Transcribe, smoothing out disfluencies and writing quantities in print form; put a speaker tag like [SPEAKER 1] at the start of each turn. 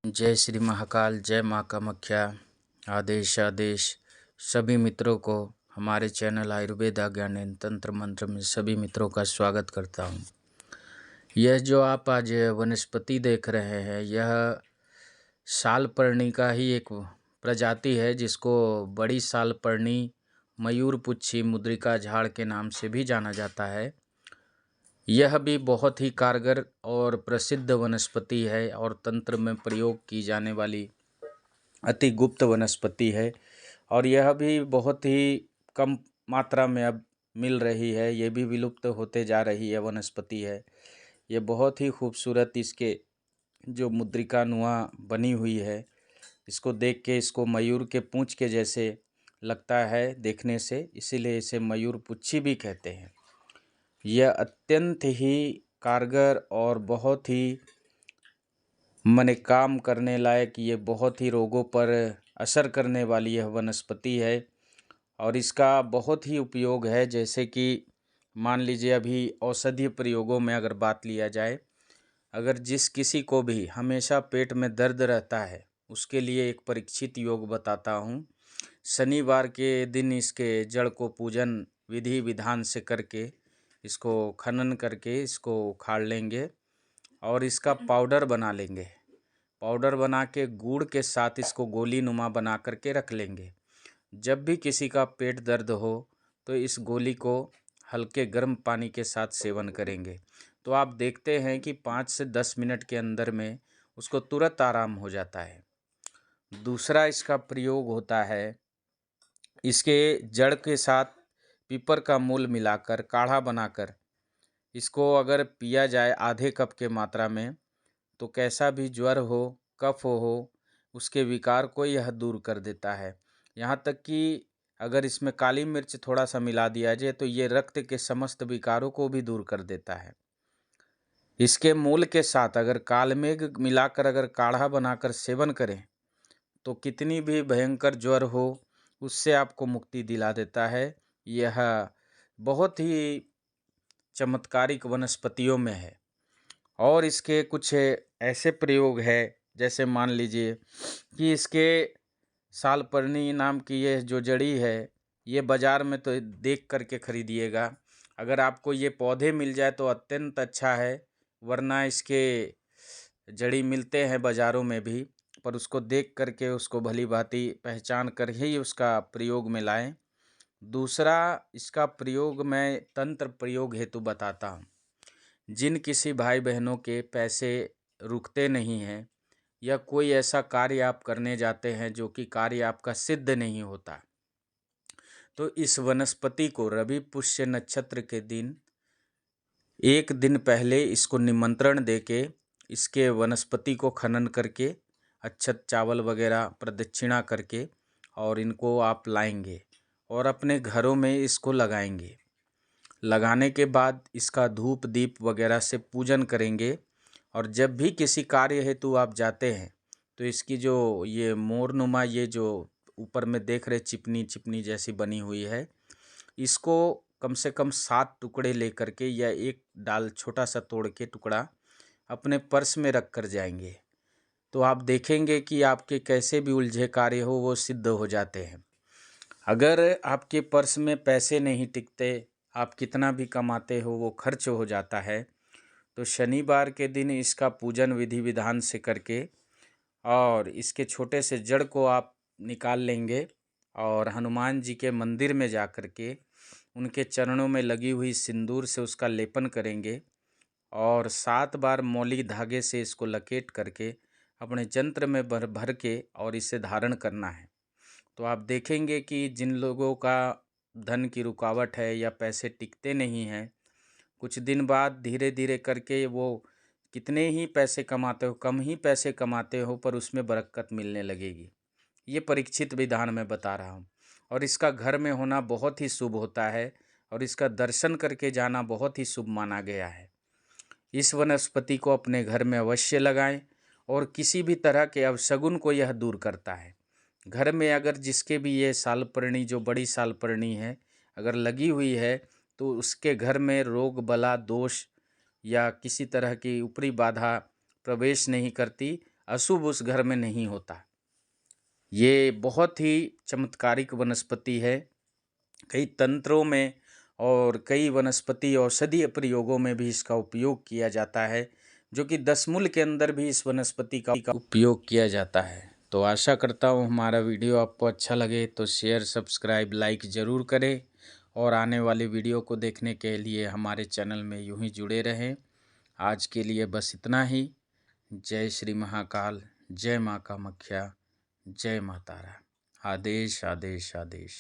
[SPEAKER 1] जय श्री महाकाल, जय माँ कामाख्या। आदेश आदेश सभी मित्रों को हमारे चैनल आयुर्वेद ज्ञान एवं तंत्र मंत्र में सभी मित्रों का स्वागत करता हूँ। यह जो आप आज वनस्पति देख रहे हैं, यह सालपर्णी का ही एक प्रजाति है, जिसको बड़ी सालपर्णी मयूरपुच्छी मुद्रिका झाड़ के नाम से भी जाना जाता है। यह भी बहुत ही कारगर और प्रसिद्ध वनस्पति है और तंत्र में प्रयोग की जाने वाली अति गुप्त वनस्पति है, और यह भी बहुत ही कम मात्रा में अब मिल रही है। ये भी विलुप्त होते जा रही है वनस्पति है। ये बहुत ही खूबसूरत इसके जो मुद्रिका नुआ बनी हुई है, इसको देख के इसको मयूर के पूंछ के जैसे लगता है देखने से, इसीलिए इसे मयूर पुच्छी भी कहते हैं। यह अत्यंत ही कारगर और बहुत ही मने काम करने लायक, ये बहुत ही रोगों पर असर करने वाली यह वनस्पति है और इसका बहुत ही उपयोग है। जैसे कि मान लीजिए अभी औषधीय प्रयोगों में अगर बात लिया जाए, अगर जिस किसी को भी हमेशा पेट में दर्द रहता है, उसके लिए एक परीक्षित योग बताता हूँ। शनिवार के दिन इसके जड़ को पूजन विधि विधान से करके, इसको खनन करके इसको उखाड़ लेंगे और इसका पाउडर बना लेंगे। पाउडर बना के गुड़ के साथ इसको गोली नुमा बना करके रख लेंगे। जब भी किसी का पेट दर्द हो तो इस गोली को हल्के गर्म पानी के साथ सेवन करेंगे, तो आप देखते हैं कि 5 से 10 मिनट के अंदर में उसको तुरंत आराम हो जाता है। दूसरा इसका प्रयोग होता है, इसके जड़ के साथ पीपर का मूल मिलाकर काढ़ा बनाकर इसको अगर पिया जाए आधे कप के मात्रा में, तो कैसा भी ज्वर हो, कफ हो, उसके विकार को यह दूर कर देता है। यहाँ तक कि अगर इसमें काली मिर्च थोड़ा सा मिला दिया जाए तो ये रक्त के समस्त विकारों को भी दूर कर देता है। इसके मूल के साथ अगर कालमेघ मिलाकर अगर काढ़ा बनाकर सेवन करें तो कितनी भी भयंकर ज्वर हो, उससे आपको मुक्ति दिला देता है। यह बहुत ही चमत्कारिक वनस्पतियों में है। और इसके कुछ ऐसे प्रयोग है, जैसे मान लीजिए कि इसके सालपर्णी नाम की ये जो जड़ी है, ये बाज़ार में तो देख करके खरीदिएगा। अगर आपको ये पौधे मिल जाए तो अत्यंत अच्छा है, वरना इसके जड़ी मिलते हैं बाज़ारों में भी, पर उसको देख करके उसको भली भांति पहचान कर ही उसका प्रयोग में लाएं। दूसरा इसका प्रयोग मैं तंत्र प्रयोग हेतु बताता हूँ। जिन किसी भाई बहनों के पैसे रुकते नहीं हैं, या कोई ऐसा कार्य आप करने जाते हैं जो कि कार्य आपका सिद्ध नहीं होता, तो इस वनस्पति को रवि पुष्य नक्षत्र के दिन एक दिन पहले इसको निमंत्रण देके इसके वनस्पति को खनन करके अक्षत चावल वगैरह प्रदक्षिणा करके और इनको आप लाएंगे और अपने घरों में इसको लगाएंगे। लगाने के बाद इसका धूप दीप वगैरह से पूजन करेंगे। और जब भी किसी कार्य हेतु आप जाते हैं तो इसकी जो ये मोरनुमा ये जो ऊपर में देख रहे चिपनी चिपनी जैसी बनी हुई है, इसको कम से कम 7 टुकड़े लेकर के या एक डाल छोटा सा तोड़ के टुकड़ा अपने पर्स में रख कर जाएंगे, तो आप देखेंगे कि आपके कैसे भी उलझे कार्य हो वो सिद्ध हो जाते हैं। अगर आपके पर्स में पैसे नहीं टिकते, आप कितना भी कमाते हो वो खर्च हो जाता है, तो शनिवार के दिन इसका पूजन विधि विधान से करके और इसके छोटे से जड़ को आप निकाल लेंगे और हनुमान जी के मंदिर में जा कर के उनके चरणों में लगी हुई सिंदूर से उसका लेपन करेंगे और 7 बार मौली धागे से इसको लपेट करके अपने यंत्र में भर भर के और इसे धारण करना है। तो आप देखेंगे कि जिन लोगों का धन की रुकावट है या पैसे टिकते नहीं हैं, कुछ दिन बाद धीरे धीरे करके वो कितने ही पैसे कमाते हो, कम ही पैसे कमाते हो, पर उसमें बरकत मिलने लगेगी। ये परीक्षित विधान मैं बता रहा हूँ। और इसका घर में होना बहुत ही शुभ होता है और इसका दर्शन करके जाना बहुत ही शुभ माना गया है। इस वनस्पति को अपने घर में अवश्य लगाएं और किसी भी तरह के अवशगुन को यह दूर करता है। घर में अगर जिसके भी ये सालपर्णी जो बड़ी सालपर्णी है अगर लगी हुई है, तो उसके घर में रोग बला दोष या किसी तरह की ऊपरी बाधा प्रवेश नहीं करती अशुभ उस घर में नहीं होता। ये बहुत ही चमत्कारिक वनस्पति है। कई तंत्रों में और कई वनस्पति औषधीय प्रयोगों में भी इसका उपयोग किया जाता है, जो कि 10 मूल के अंदर भी इस वनस्पति का उपयोग किया जाता है। तो आशा करता हूँ हमारा वीडियो आपको अच्छा लगे तो शेयर, सब्सक्राइब, लाइक ज़रूर करें और आने वाली वीडियो को देखने के लिए हमारे चैनल में यूं ही जुड़े रहें। आज के लिए बस इतना ही। जय श्री महाकाल, जय माँ कामाख्या, जय माँ तारा। आदेश आदेश आदेश।